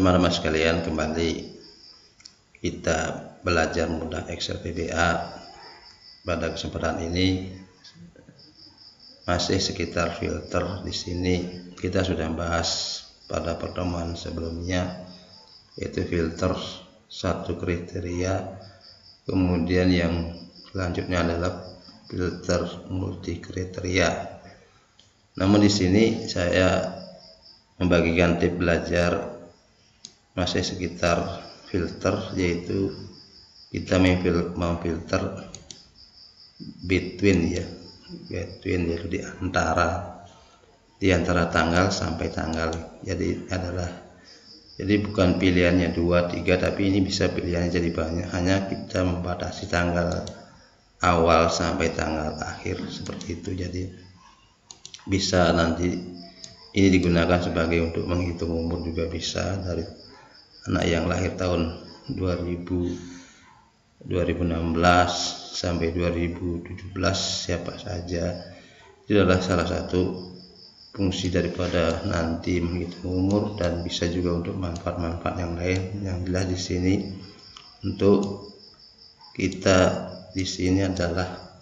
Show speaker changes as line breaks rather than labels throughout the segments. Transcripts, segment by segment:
Teman-teman sekalian, kembali kita belajar mudah Excel VBA. Pada kesempatan ini masih sekitar filter. Di sini kita sudah bahas pada pertemuan sebelumnya, yaitu filter satu kriteria. Kemudian yang selanjutnya adalah filter multi kriteria. Namun di sini saya membagikan tips belajar masih sekitar filter, yaitu kita memfilter between yaitu di antara tanggal sampai tanggal. Jadi bukan pilihannya 2, 3, tapi ini bisa pilihannya jadi banyak. Hanya kita membatasi tanggal awal sampai tanggal akhir seperti itu. Jadi bisa nanti ini digunakan sebagai untuk menghitung umur, juga bisa dari anak yang lahir tahun 2016 sampai 2017 siapa saja. Itu adalah salah satu fungsi daripada nanti menghitung umur, dan bisa juga untuk manfaat-manfaat yang lain. Yang jelas di sini untuk kita di sini adalah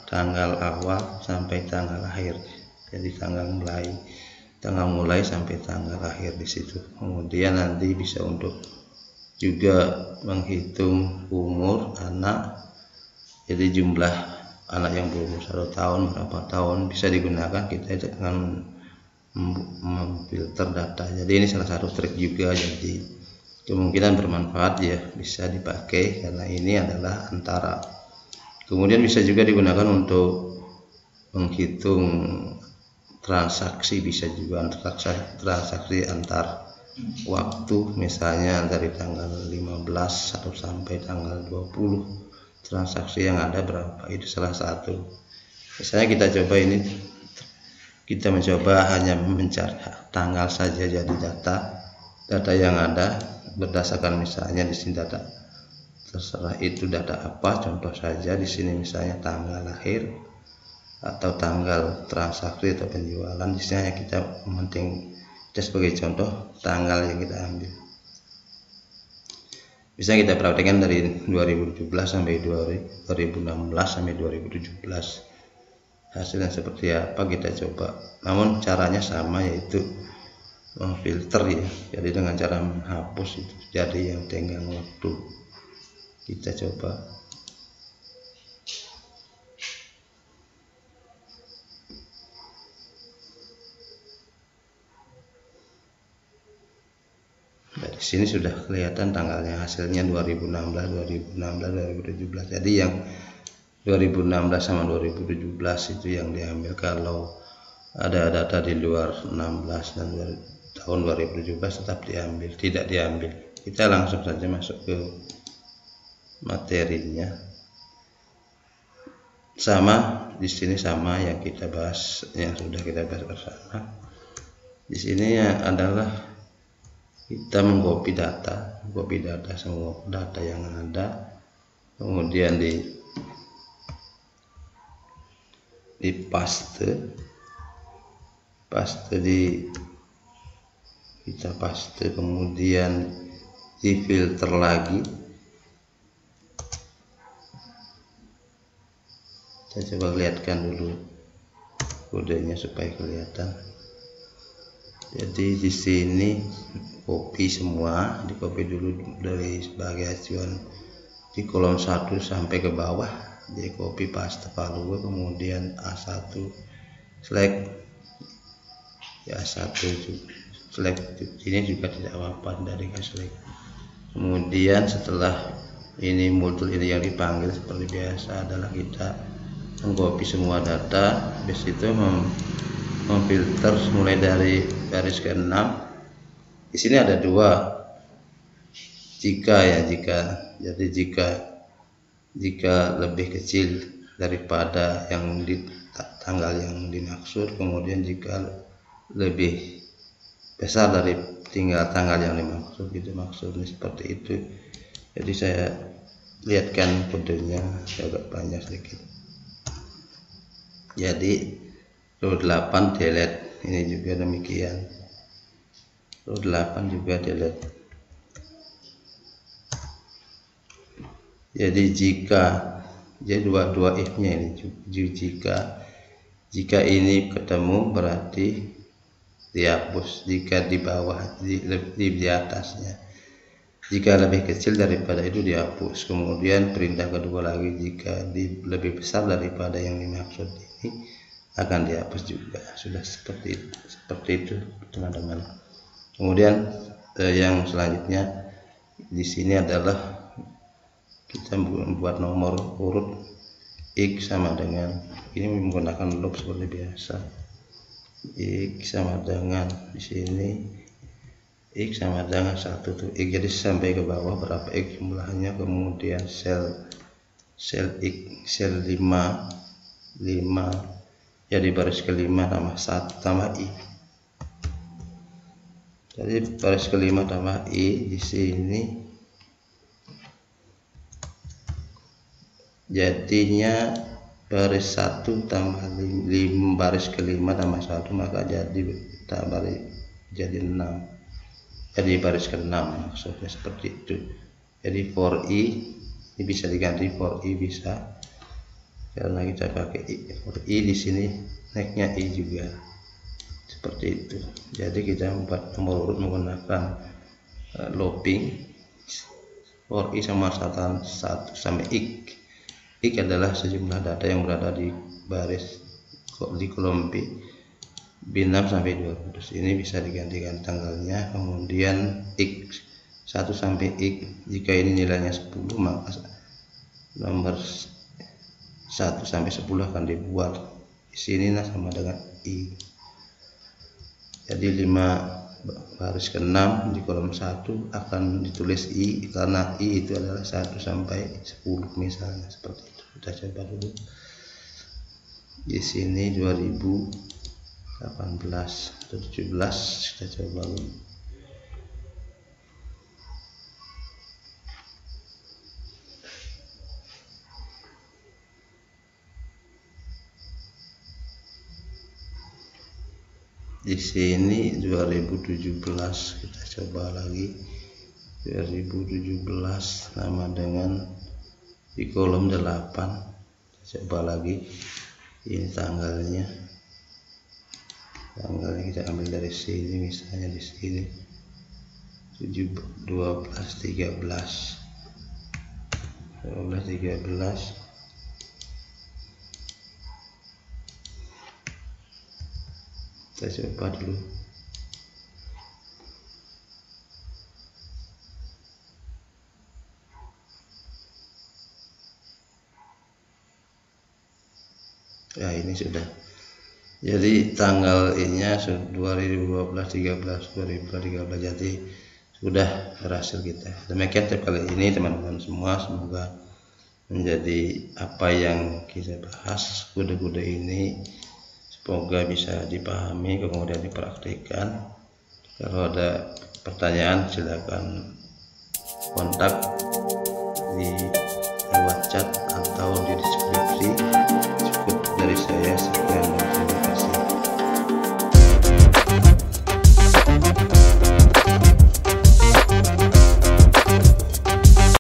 tanggal awal sampai tanggal akhir. Jadi tanggal mulai sampai tanggal akhir di situ. Kemudian nanti bisa untuk juga menghitung umur anak. Jadi jumlah anak yang berumur 1 tahun, berapa tahun, bisa digunakan kita dengan memfilter data. Jadi ini salah satu trik juga, jadi kemungkinan bermanfaat ya, bisa dipakai karena ini adalah antara. Kemudian bisa juga digunakan untuk menghitung transaksi, bisa juga transaksi antar waktu, misalnya dari tanggal 15 atau sampai tanggal 20 transaksi yang ada berapa. Itu salah satu. Misalnya kita mencoba hanya mencari tanggal saja, jadi data yang ada berdasarkan misalnya di sini data, terserah itu data apa. Contoh saja di sini misalnya tanggal lahir atau tanggal transaksi atau penjualan. Di sini kita sebagai contoh tanggal yang kita ambil. Bisa kita perhatikan dari 2017 sampai 2016 sampai 2017 hasilnya seperti apa, kita coba. Namun caranya sama, yaitu memfilter ya. Jadi dengan cara menghapus itu jadi yang tenggang waktu. Kita coba. Dari sini sudah kelihatan tanggalnya, hasilnya 2017. Jadi yang 2016 sama 2017 itu yang diambil. Kalau ada data di luar 16 dan tahun 2017 tetap diambil, tidak diambil. Kita langsung saja masuk ke materinya. Sama di sini, sama yang kita bahas, yang sudah kita bahas bersama. Di sini adalah kita mengcopy data semua data yang ada, kemudian di paste kita paste, kemudian di filter lagi. Saya coba lihatkan dulu kodenya supaya kelihatan. Jadi di sini copy semua, di copy dulu dari sebagai acuan di kolom 1 sampai ke bawah. Jadi copy paste value, kemudian A1 select ya, A1 select. Ini juga tidak apa-apa dari select. Kemudian setelah ini modul ini yang dipanggil seperti biasa adalah kita mengcopy semua data. Habis itu memfilter mulai dari garis ke-6. Di sini ada 2 jika lebih kecil daripada yang di tanggal yang dimaksud, kemudian jika lebih besar dari tanggal yang dimaksud, gitu maksudnya seperti itu. Jadi saya lihatkan kodenya agak banyak sedikit. Jadi row 8 delete, ini juga demikian. 8 juga delete. Jadi jadi dua if nya ini, jika ini ketemu berarti dihapus, jika di bawah di atasnya, jika lebih kecil daripada itu dihapus. Kemudian perintah kedua lagi, jika lebih besar daripada yang dimaksud ini akan dihapus juga. Sudah seperti itu teman-teman. Kemudian yang selanjutnya di sini adalah kita membuat nomor urut X sama dengan ini, menggunakan loop seperti biasa. X sama dengan di sini X sama dengan 1 tuh X, jadi sampai ke bawah berapa X jumlahnya. Kemudian sel X, sel 5 jadi baris kelima tambah 1 tambah I. Jadi baris kelima tambah I di sini jadinya baris 1 tambah 5, baris kelima tambah 1, maka jadi 6, jadi baris ke-6 maksudnya seperti itu. Jadi for I ini bisa diganti for I bisa, karena kita pakai for I di sini naiknya I juga seperti itu. Jadi kita membuat nomor urut menggunakan looping for I sama 1 sampai X. X adalah sejumlah data yang berada di baris di kolom B6 sampai 200. Ini bisa digantikan tanggalnya. Kemudian X 1 sampai X, jika ini nilainya 10 maka nomor 1 sampai 10 akan dibuat di sini sama dengan I. Jadi 5 baris ke-6 di kolom 1 akan ditulis I, karena I itu adalah 1 sampai 10 misalnya seperti itu. Kita coba dulu di sini 2018 atau 17, kita coba dulu. Di sini 2017, kita coba lagi 2017 sama dengan di kolom 8. Kita coba lagi, ini tanggalnya kita ambil dari sini, misalnya di sini 12 13 kita coba dulu. Ya ini sudah, jadi tanggal ininya 2012 13 2013, jadi sudah berhasil kita. Demikian kali ini teman-teman semua, semoga menjadi apa yang kita bahas, kode-kode ini semoga bisa dipahami kemudian dipraktikkan. Kalau ada pertanyaan silakan kontak di lewat chat atau di deskripsi. Cukup dari saya.